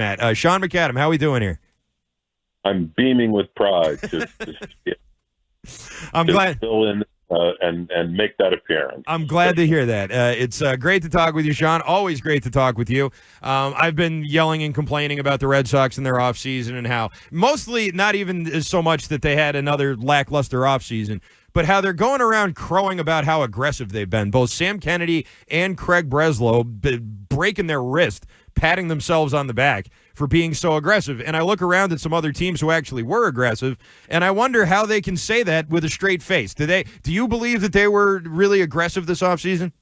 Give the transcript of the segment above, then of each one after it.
Matt. Sean McAdam, how are we doing here? I'm beaming with pride to I'm glad. fill in and make that appearance. I'm glad to hear that. It's great to talk with you, Sean. Always great to talk with you. I've been yelling and complaining about the Red Sox in their offseason and how mostly not even so much that they had another lackluster offseason, but how they're going around crowing about how aggressive they've been. Both Sam Kennedy and Craig Breslow breaking their wrist, patting themselves on the back for being so aggressive. And I look around at some other teams who actually were aggressive, and I wonder how they can say that with a straight face. Do you believe that they were really aggressive this offseason?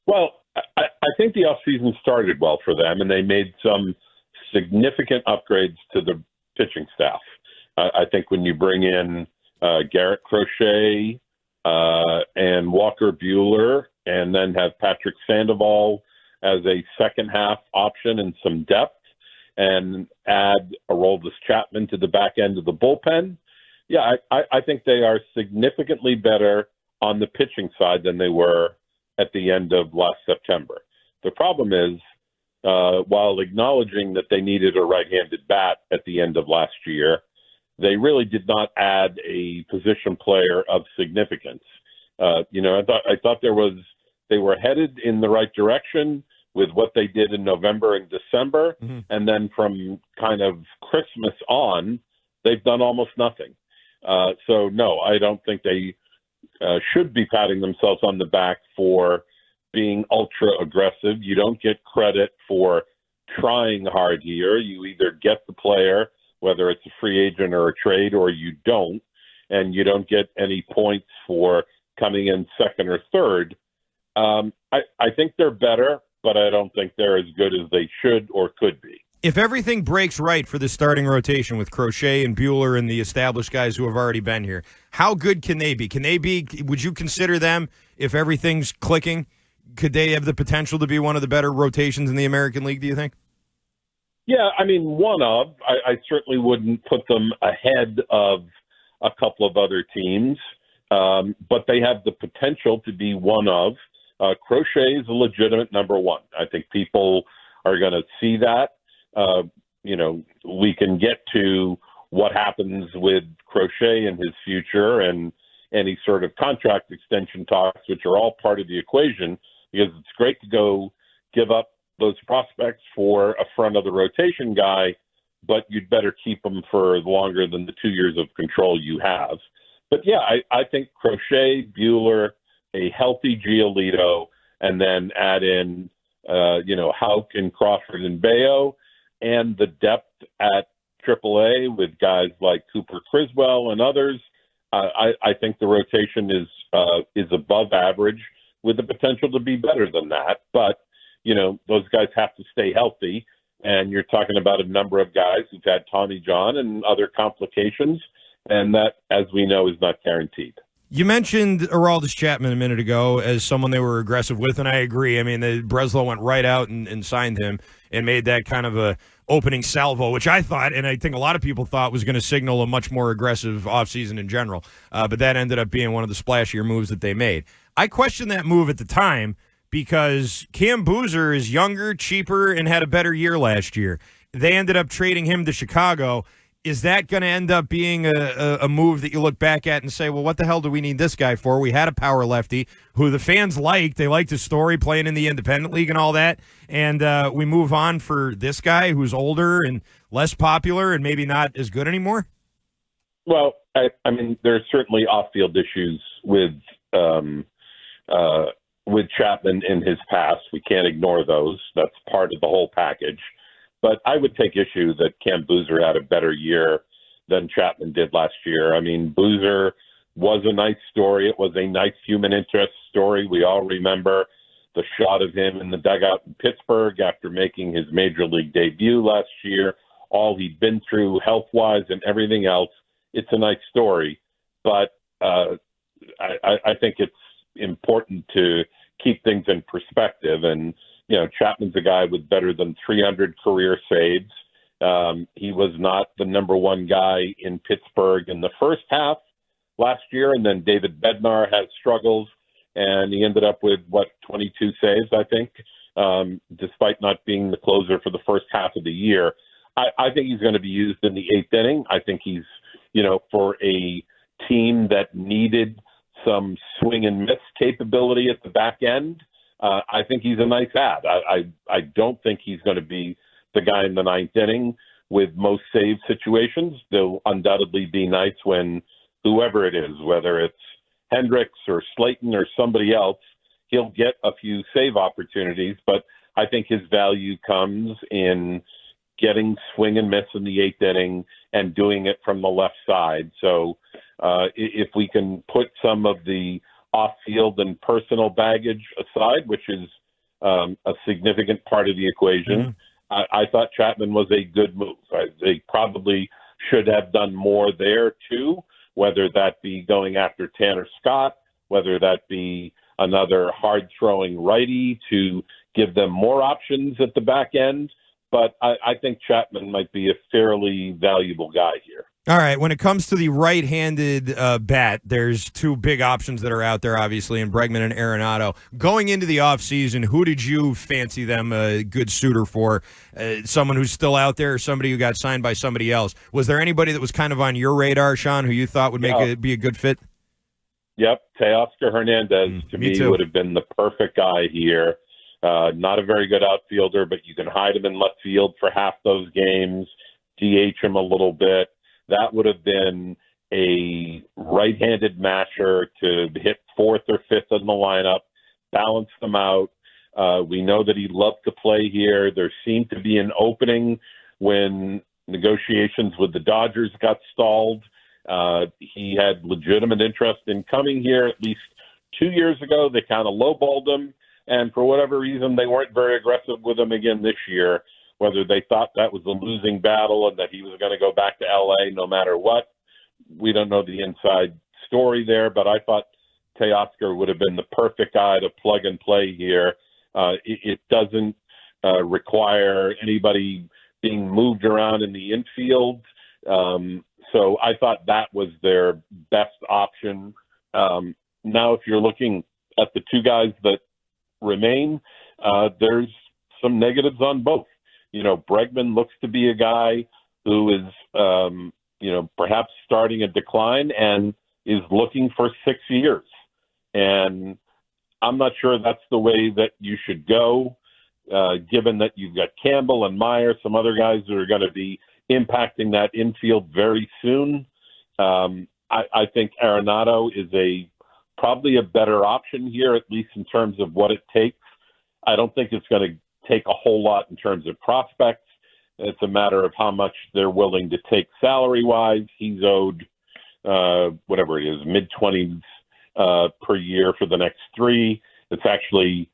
Well, I think the offseason started well for them, and they made some significant upgrades to the pitching staff. I think when you bring in Garrett Crochet and Walker Buehler, and then have Patrick Sandoval as a second-half option and some depth, and add Aroldis Chapman to the back end of the bullpen, yeah, I think they are significantly better on the pitching side than they were at the end of last September. The problem is, while acknowledging that they needed a right-handed bat at the end of last year, they really did not add a position player of significance. I thought they were headed in the right direction with what they did in November and December. Mm-hmm. And then from kind of Christmas on, they've done almost nothing. So, no, I don't think they should be patting themselves on the back for being ultra aggressive. You don't get credit for trying hard here. You either get the player, whether it's a free agent or a trade, or you don't, and you don't get any points for coming in second or third. I think they're better, but I don't think they're as good as they should or could be. If everything breaks right for the starting rotation with Crochet and Buehler and the established guys who have already been here, how good can they be? Would you consider them, if everything's clicking, could they have the potential to be one of the better rotations in the American League, do you think? Yeah, I mean, I certainly wouldn't put them ahead of a couple of other teams, but they have the potential to be one of. Crochet is a legitimate number one. I think people are going to see that. We can get to what happens with Crochet and his future and any sort of contract extension talks, which are all part of the equation, because it's great to go give up those prospects for a front of the rotation guy, but you'd better keep them for longer than the 2 years of control you have. But yeah, I think Crochet, Buehler, a healthy Giolito, and then add in, Houck and Crawford and Bayo, and the depth at AAA with guys like Cooper Criswell and others. I think the rotation is above average with the potential to be better than that. But, those guys have to stay healthy. And you're talking about a number of guys who've had Tommy John and other complications. And that, as we know, is not guaranteed. You mentioned Aroldis Chapman a minute ago as someone they were aggressive with, and I agree. I mean, Breslow went right out and signed him and made that kind of a opening salvo, which I thought, and I think a lot of people thought, was going to signal a much more aggressive offseason in general. But that ended up being one of the splashier moves that they made. I questioned that move at the time because Cam Boozer is younger, cheaper, and had a better year last year. They ended up trading him to Chicago. Is that going to end up being a move that you look back at and say, well, what the hell do we need this guy for? We had a power lefty who the fans liked. They liked his story playing in the independent league and all that. And we move on for this guy who's older and less popular and maybe not as good anymore? Well, I mean, there's certainly off-field issues with Chapman in his past. We can't ignore those. That's part of the whole package. But I would take issue that Cam Boozer had a better year than Chapman did last year. I mean, Boozer was a nice story. It was a nice human interest story. We all remember the shot of him in the dugout in Pittsburgh after making his major league debut last year, all he'd been through health-wise and everything else. It's a nice story. But I think it's important to keep things in perspective. And Chapman's a guy with better than 300 career saves. He was not the number one guy in Pittsburgh in the first half last year, and then David Bednar had struggles, and he ended up with, 22 saves, I think. despite not being the closer for the first half of the year. I think he's going to be used in the eighth inning. I think he's, for a team that needed some swing and miss capability at the back end, I think he's a nice add. I don't think he's going to be the guy in the ninth inning with most save situations. There'll undoubtedly be nights when whoever it is, whether it's Hendricks or Slayton or somebody else, he'll get a few save opportunities, but I think his value comes in getting swing and miss in the eighth inning and doing it from the left side. So if we can put some of the off-field and personal baggage aside, which is a significant part of the equation, I thought Chapman was a good move. They probably should have done more there too, whether that be going after Tanner Scott, whether that be another hard-throwing righty to give them more options at the back end. But I think Chapman might be a fairly valuable guy here. All right, when it comes to the right-handed bat, there's two big options that are out there, obviously, in Bregman and Arenado. Going into the offseason, who did you fancy them a good suitor for? Someone who's still out there or somebody who got signed by somebody else? Was there anybody that was kind of on your radar, Sean, who you thought would be a good fit? Yep, Teoscar Hernandez, to me, would have been the perfect guy here. Not a very good outfielder, but you can hide him in left field for half those games, DH him a little bit. That would have been a right-handed masher to hit fourth or fifth in the lineup, balance them out. We know that he loved to play here. There seemed to be an opening when negotiations with the Dodgers got stalled. He had legitimate interest in coming here at least 2 years ago. They kind of lowballed him. And for whatever reason, they weren't very aggressive with him again this year, whether they thought that was a losing battle and that he was going to go back to L.A. no matter what. We don't know the inside story there, but I thought Teoscar would have been the perfect guy to plug and play here. It doesn't require anybody being moved around in the infield. So I thought that was their best option. Now, if you're looking at the two guys that remain, there's some negatives on both. Bregman looks to be a guy who is, perhaps starting a decline and is looking for 6 years. And I'm not sure that's the way that you should go, given that you've got Campbell and Meyer, some other guys that are going to be impacting that infield very soon. I think Arenado is probably a better option here, at least in terms of what it takes. I don't think it's going to take a whole lot in terms of prospects. It's a matter of how much they're willing to take salary-wise. He's owed, whatever it is, mid-20s per year for the next 3. It's actually,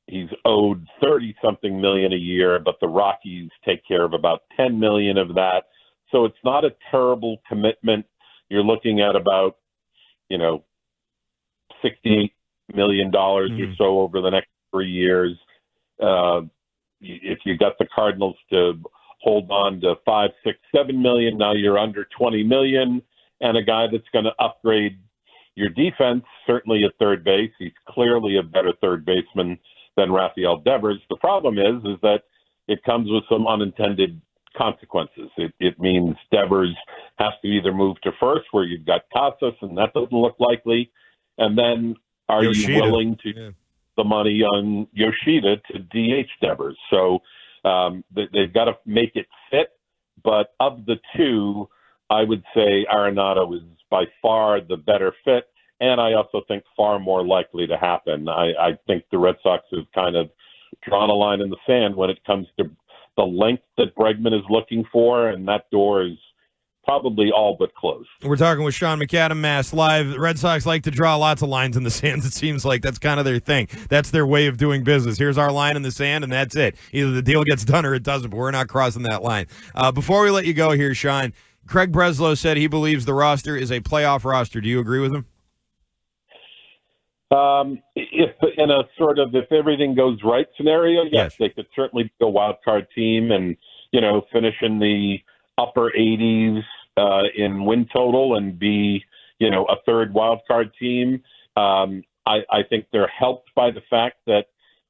he's owed 30-something million a year, but the Rockies take care of about $10 million of that. So it's not a terrible commitment. You're looking at about, $68 million or so over the next 3 years. If you got the Cardinals to hold on to 5, 6, 7 million, now you're under 20 million, and a guy that's going to upgrade your defense, certainly at third base. He's clearly a better third baseman than Rafael Devers. The problem is that it comes with some unintended consequences. It means Devers has to either move to first, where you've got Casas, and that doesn't look likely. And then are Yoshida. You willing to the money on Yoshida to DH Devers? So they've got to make it fit. But of the two, I would say Arenado is by far the better fit, and I also think far more likely to happen. I think the Red Sox have kind of drawn a line in the sand when it comes to the length that Bregman is looking for, and that door is probably all but closed. We're talking with Sean McAdam, Mass Live. The Red Sox like to draw lots of lines in the sand. It seems like that's kind of their thing. That's their way of doing business. Here's our line in the sand, and that's it. Either the deal gets done or it doesn't, but we're not crossing that line. Before we let you go here, Sean, Craig Breslow said he believes the roster is a playoff roster. Do you agree with him? If everything goes right scenario, yes, they could certainly be a wild card team and, finish in the upper 80s in win total and be, a third wild card team. I think they're helped by the fact that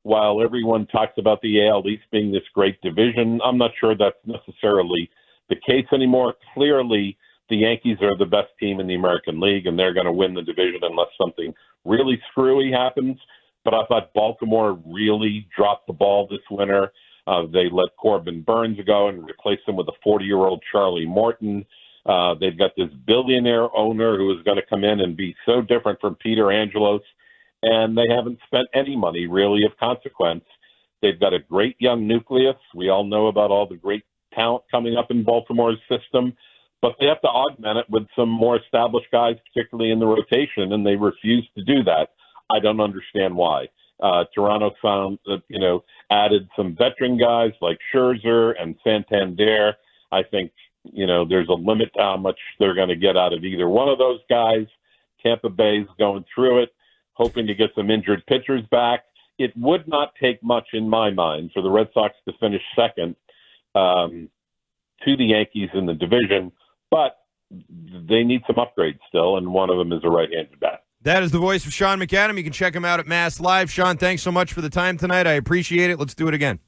while everyone talks about the AL East being this great division, I'm not sure that's necessarily the case anymore. Clearly, the Yankees are the best team in the American League, and they're going to win the division unless something really screwy happens. But I thought Baltimore really dropped the ball this winter. They let Corbin Burns go and replace him with a 40-year-old Charlie Morton. They've got this billionaire owner who is going to come in and be so different from Peter Angelos, and they haven't spent any money really of consequence. They've got a great young nucleus. We all know about all the great talent coming up in Baltimore's system, but they have to augment it with some more established guys, particularly in the rotation, and they refuse to do that. I don't understand why. Toronto added some veteran guys like Scherzer and Santander. I think, there's a limit to how much they're going to get out of either one of those guys. Tampa Bay's going through it, hoping to get some injured pitchers back. It would not take much, in my mind, for the Red Sox to finish second to the Yankees in the division, but they need some upgrades still, and one of them is a right-handed bat. That is the voice of Sean McAdam. You can check him out at Mass Live. Sean, thanks so much for the time tonight. I appreciate it. Let's do it again.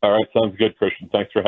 All right, sounds good, Christian. Thanks for having me.